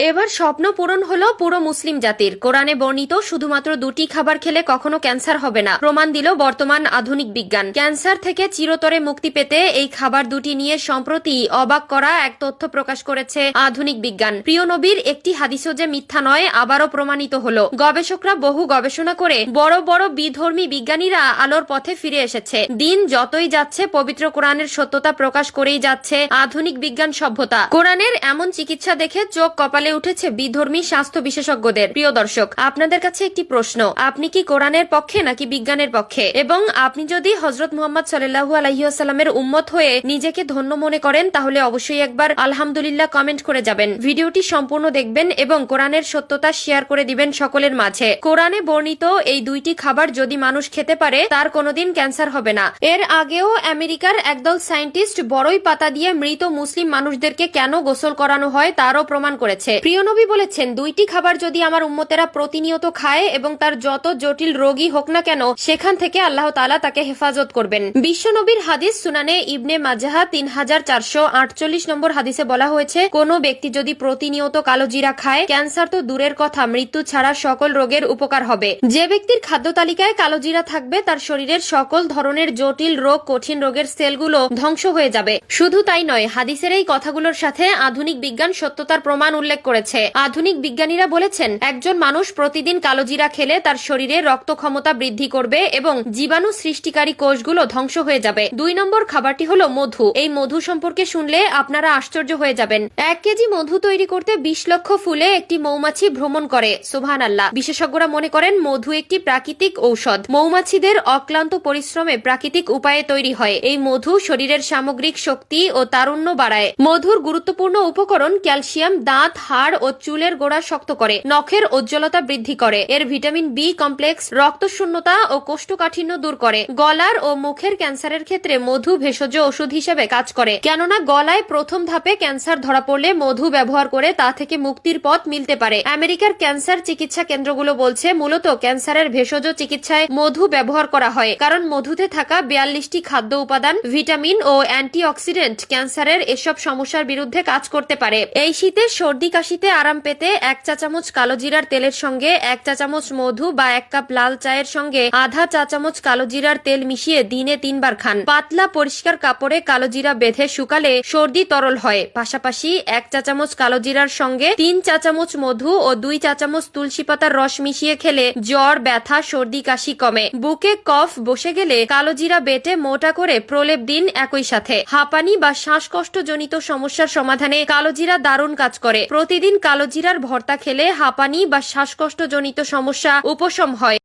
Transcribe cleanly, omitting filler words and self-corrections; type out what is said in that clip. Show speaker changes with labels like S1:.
S1: এবার স্বপ্ন পূরণ হলো পুরো মুসলিম জাতির। কোরআনে বর্ণিত শুধুমাত্র দুটি খাবার খেলে কখনো ক্যান্সার হবে না প্রমাণ দিল বর্তমান আধুনিক বিজ্ঞান। ক্যান্সার থেকে চিরতরে মুক্তি পেতে এই খাবার দুটি নিয়ে সম্প্রতি অবাক করা এক তথ্য প্রকাশ করেছে আধুনিক বিজ্ঞান। প্রিয় নবীর একটি হাদিসও যে মিথ্যা নয় আবারও প্রমাণিত হলো। গবেষকরা বহু গবেষণা করে বড় বড় বিধর্মী বিজ্ঞানীরা আলোর পথে ফিরে এসেছে। দিন যতই যাচ্ছে পবিত্র কোরআনের সত্যতা প্রকাশ করেই যাচ্ছে আধুনিক বিজ্ঞান সভ্যতা। কোরআনের এমন চিকিৎসা দেখে চোখ কপালে উঠেছে বিধর্মী স্বাস্থ্য বিশেষজ্ঞদের। প্রিয় দর্শক, আপনাদের কাছে একটি প্রশ্ন, আপনি কি কোরআনের পক্ষে নাকি বিজ্ঞানের পক্ষে? এবং আপনি যদি হযরত মুহাম্মদ সাল্লাল্লাহু আলাইহি ওয়াসাল্লামের উম্মত হয়ে নিজেকে ধন্য মনে করেন তাহলে অবশ্যই একবার আলহামদুলিল্লাহ কমেন্ট করে যাবেন। ভিডিওটি সম্পূর্ণ দেখবেন এবং কোরআনের সত্যতা শেয়ার করে দিবেন সকলের মাঝে। কোরআনে বর্ণিত এই দুইটি খাবার যদি মানুষ খেতে পারে তার কোনোদিন ক্যান্সার হবে না। এর আগেও আমেরিকার একদল সায়েন্টিস্ট বড়ই পাতা দিয়ে মৃত মুসলিম মানুষদেরকে কেন গোসল করানো হয় তারও প্রমাণ করেছে। প্রিয় নবী বলেছেন, দুইটি খাবার যদি আমার উম্মতেরা প্রতিনিয়ত খায় এবং তার যত জটিল রোগী হোক না কেন সেখান থেকে আল্লাহ তাআলা তাকে হেফাজত করবেন। বিশ্ব নবীর হাদিস সুনানে ইবনে মাজাহা 3448 নম্বর হাদিসে বলা হয়েছে, কোন ব্যক্তি যদি প্রতিনিয়ত কালো জিরা খায় ক্যান্সার তো দূরের কথা, মৃত্যু ছাড়া সকল রোগের উপকার হবে। যে ব্যক্তির খাদ্য তালিকায় কালো জিরা থাকবে তার শরীরের সকল ধরনের জটিল রোগ, কঠিন রোগের সেলগুলো ধ্বংস হয়ে যাবে। শুধু তাই নয়, হাদিসের এই কথাগুলোর সাথে আধুনিক বিজ্ঞান সত্যতার প্রমাণ উল্লেখ করেছে। আধুনিক বিজ্ঞানীরা বলেছেন, একজন মানুষ প্রতিদিন কালো জিরা খেলে তার শরীরে রক্ত ক্ষমতা বৃদ্ধি করবে এবং জীবাণু সৃষ্টিকারী কোষগুলো ধ্বংস হয়ে যাবে। 2 নম্বর খাবারটি হলো মধু। এই মধু সম্পর্কে শুনলে আপনারা আশ্চর্য হয়ে যাবেন। 1 কেজি মধু তৈরি করতে 20 লক্ষ ফুলে একটি মৌমাছি ভ্রমণ করে। সুবহানাল্লাহ। বিশেষজ্ঞরা মনে করেন মধু একটি প্রাকৃতিক ঔষধ। মৌমাছিদের অক্লান্ত পরিশ্রমে প্রাকৃতিক উপায়ে তৈরি হয়। এই মধু শরীরের সামগ্রিক শক্তি ও তারুণ্য বাড়ায়। মধুর গুরুত্বপূর্ণ উপকরণ ক্যালসিয়াম দাঁত, হাড় ও চুলের গোড়া শক্ত করে, নখের উজ্জ্বলতা বৃদ্ধি করে। এর ভিটামিন বি কমপ্লেক্স রক্তশূন্যতা ও কোষ্ঠকাঠিন্য দূর করে। গলার ও মুখের ক্যান্সারের ক্ষেত্রে মধু ভেষজ ওষুধ হিসেবে কাজ করে, কেননা গলায় প্রথম ধাপে ক্যান্সার ধরা পড়লে মধু ব্যবহার করে তা থেকে মুক্তির পথ মিলতে পারে। আমেরিকার ক্যান্সার চিকিৎসা কেন্দ্রগুলো বলছে মূলত ক্যান্সারের ভেষজ চিকিৎসায় মধু ব্যবহার করা হয়, কারণ মধুতে থাকা 42টি খাদ্য উপাদান, ভিটামিন ও অ্যান্টিঅক্সিডেন্ট ক্যান্সারের এসব সমস্যার বিরুদ্ধে কাজ করতে পারে। এই শীতে সর্দি কাশিতে আরাম পেতে 1 চা চামচ কালো জিরার তেলের সঙ্গে 1 চা চামচ মধু বা 1 কাপ লাল চায়ের সঙ্গে আধা চা চামচ কালো জিরার তেল মিশিয়ে দিনে 3 বার খান। পাতলা পরিষ্কার কাপড়ে কালো জিরা বেঁধে শুকালে সর্দি তরল হয়। পাশাপাশি 1 চা চামচ কালো জিরার সঙ্গে 3 চা চামচ মধু ও 2 চা চামচ তুলসী পাতার রস মিশিয়ে খেলে জ্বর, ব্যথা, সর্দি কাশি কমে। বুকে কফ বসে গেলে কালো জিরা বেটে মোটা করে প্রলেপ দিন। একই সাথে হাঁপানি বা শ্বাসকষ্ট জনিত সমস্যার সমাধানে কালো জিরা দারুণ কাজ করে। প্রতিদিন কালো জিরার ভর্তা খেলে হাঁপানি বা শ্বাসকষ্ট জনিত সমস্যা উপশম হয়।